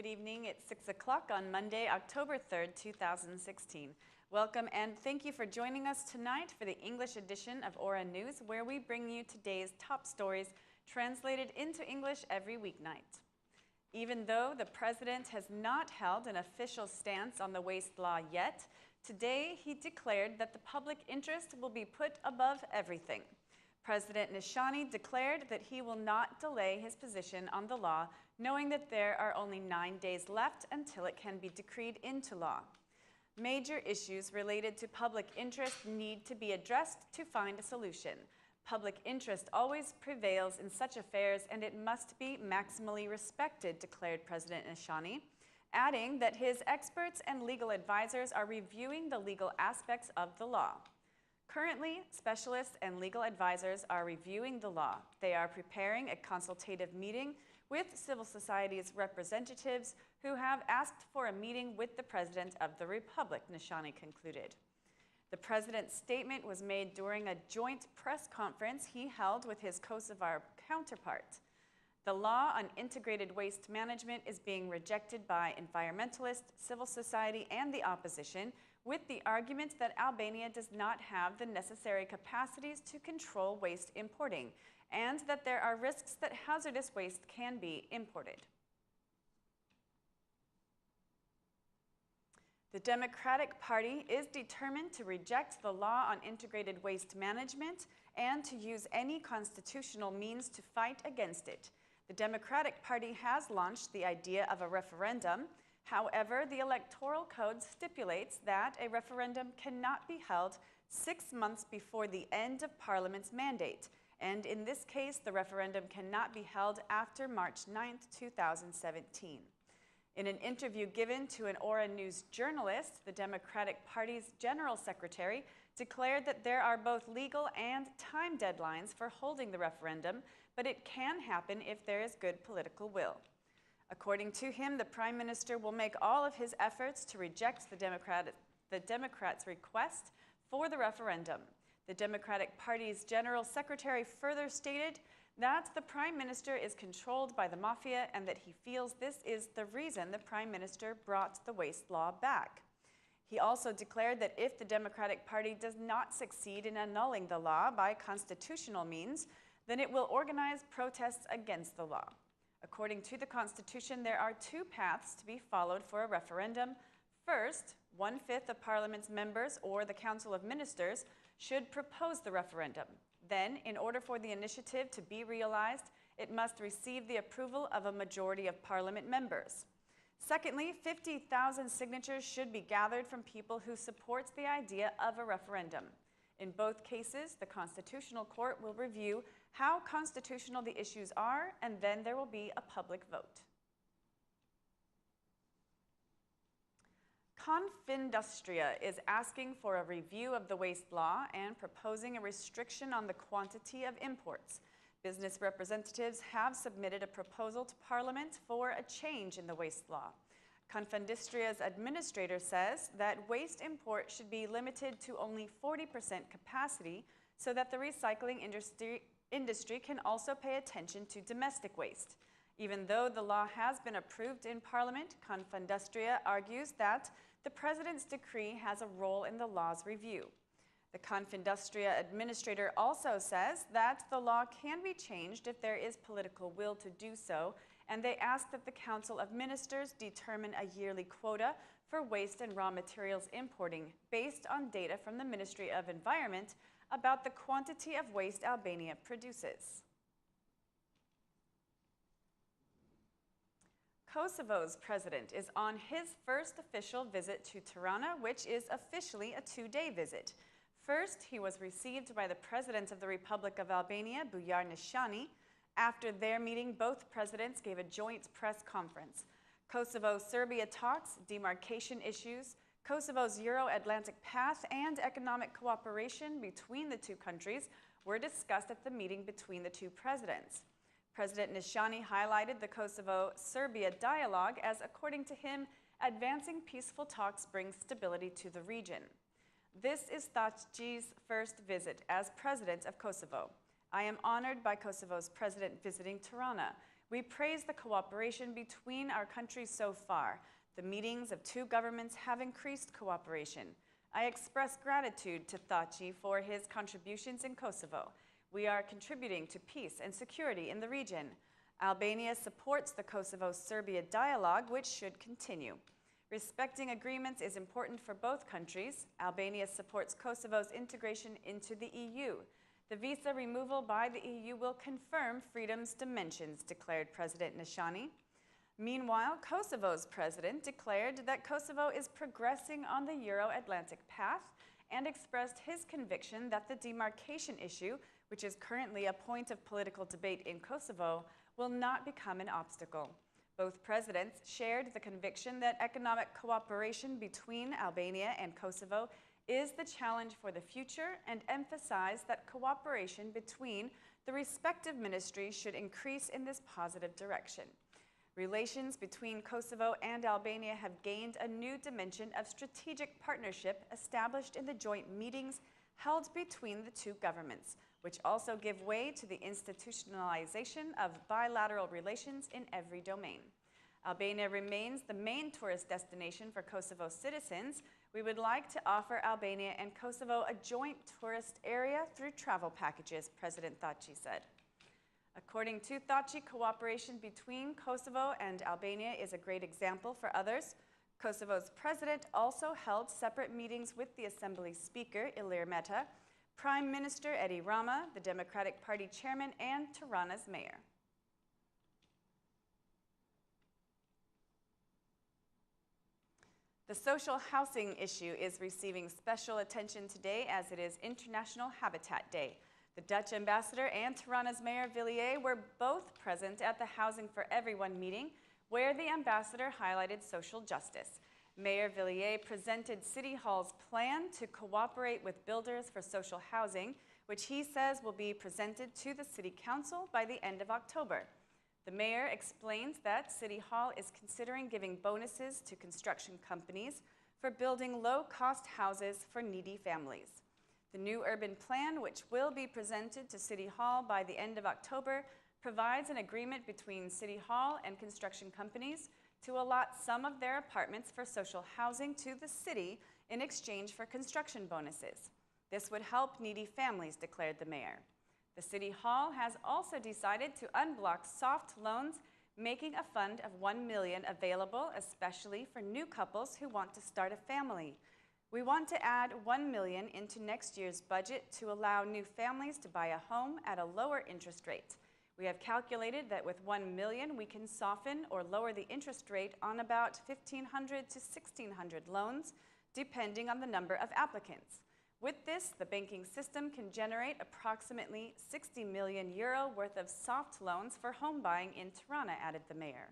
Good evening. It's 6 o'clock on Monday, October 3rd, 2016. Welcome and thank you for joining us tonight for the English edition of Aura News, where we bring you today's top stories translated into English every weeknight. Even though the president has not held an official stance on the waste law yet, today he declared that the public interest will be put above everything. President Nishani declared that he will not delay his position on the law, knowing that there are only 9 days left until it can be decreed into law. Major issues related to public interest need to be addressed to find a solution. Public interest always prevails in such affairs, and it must be maximally respected, declared President Nishani, adding that his experts and legal advisors are reviewing the legal aspects of the law. Currently, specialists and legal advisors are reviewing the law. They are preparing a consultative meeting with civil society's representatives who have asked for a meeting with the President of the Republic, Nishani concluded. The President's statement was made during a joint press conference he held with his Kosovar counterpart. The law on integrated waste management is being rejected by environmentalists, civil society, and the opposition, with the argument that Albania does not have the necessary capacities to control waste importing, and that there are risks that hazardous waste can be imported. The Democratic Party is determined to reject the law on integrated waste management and to use any constitutional means to fight against it. The Democratic Party has launched the idea of a referendum. However, the Electoral Code stipulates that a referendum cannot be held 6 months before the end of Parliament's mandate, and in this case, the referendum cannot be held after March 9, 2017. In an interview given to an Aura News journalist, the Democratic Party's General Secretary declared that there are both legal and time deadlines for holding the referendum, but it can happen if there is good political will. According to him, the Prime Minister will make all of his efforts to reject the Democrats' request for the referendum. The Democratic Party's General Secretary further stated that the Prime Minister is controlled by the mafia and that he feels this is the reason the Prime Minister brought the waste law back. He also declared that if the Democratic Party does not succeed in annulling the law by constitutional means, then it will organize protests against the law. According to the Constitution, there are 2 paths to be followed for a referendum. First, 1/5 of Parliament's members or the Council of Ministers should propose the referendum. Then, in order for the initiative to be realized, it must receive the approval of a majority of Parliament members. Secondly, 50,000 signatures should be gathered from people who support the idea of a referendum. In both cases, the Constitutional Court will review how constitutional the issues are, and then there will be a public vote. Confindustria is asking for a review of the waste law and proposing a restriction on the quantity of imports. Business representatives have submitted a proposal to Parliament for a change in the waste law. Confindustria's administrator says that waste import should be limited to only 40% capacity so that the recycling industry can also pay attention to domestic waste. Even though the law has been approved in Parliament, Confindustria argues that the President's decree has a role in the law's review. The Confindustria administrator also says that the law can be changed if there is political will to do so, and they ask that the Council of Ministers determine a yearly quota for waste and raw materials importing based on data from the Ministry of Environment about the quantity of waste Albania produces. Kosovo's president is on his first official visit to Tirana, which is officially a 2-day visit. First, he was received by the President of the Republic of Albania, Bujar Nishani. After their meeting, both presidents gave a joint press conference. Kosovo-Serbia talks, demarcation issues, Kosovo's Euro-Atlantic path, and economic cooperation between the 2 countries were discussed at the meeting between the 2 presidents. President Nishani highlighted the Kosovo-Serbia dialogue as, according to him, advancing peaceful talks brings stability to the region. This is Thaci's first visit as president of Kosovo. I am honored by Kosovo's president visiting Tirana. We praise the cooperation between our countries so far. The meetings of two governments have increased cooperation. I express gratitude to Thaci for his contributions in Kosovo. We are contributing to peace and security in the region. Albania supports the Kosovo-Serbia dialogue, which should continue. Respecting agreements is important for both countries. Albania supports Kosovo's integration into the EU. The visa removal by the EU will confirm freedom's dimensions, declared President Nishani. Meanwhile, Kosovo's president declared that Kosovo is progressing on the Euro-Atlantic path and expressed his conviction that the demarcation issue, which is currently a point of political debate in Kosovo, will not become an obstacle. Both presidents shared the conviction that economic cooperation between Albania and Kosovo is the challenge for the future and emphasized that cooperation between the respective ministries should increase in this positive direction. Relations between Kosovo and Albania have gained a new dimension of strategic partnership established in the joint meetings held between the two governments, which also give way to the institutionalization of bilateral relations in every domain. Albania remains the main tourist destination for Kosovo citizens. We would like to offer Albania and Kosovo a joint tourist area through travel packages, President Thaci said. According to Thaci, cooperation between Kosovo and Albania is a great example for others. Kosovo's president also held separate meetings with the Assembly Speaker, Ilir Meta, Prime Minister Edi Rama, the Democratic Party chairman, and Tirana's mayor. The social housing issue is receiving special attention today as it is International Habitat Day. The Dutch ambassador and Tirana's mayor Villiers were both present at the Housing for Everyone meeting, where the ambassador highlighted social justice. Mayor Villiers presented City Hall's plan to cooperate with builders for social housing, which he says will be presented to the City Council by the end of October. The mayor explains that City Hall is considering giving bonuses to construction companies for building low-cost houses for needy families. The new urban plan, which will be presented to City Hall by the end of October, provides an agreement between City Hall and construction companies to allot some of their apartments for social housing to the city in exchange for construction bonuses. This would help needy families, declared the mayor. The City Hall has also decided to unblock soft loans, making a fund of $1 million available, especially for new couples who want to start a family. We want to add $1 million into next year's budget to allow new families to buy a home at a lower interest rate. We have calculated that with $1 million, we can soften or lower the interest rate on about 1,500 to 1,600 loans, depending on the number of applicants. With this, the banking system can generate approximately €60 million worth of soft loans for home buying in Tirana, added the mayor.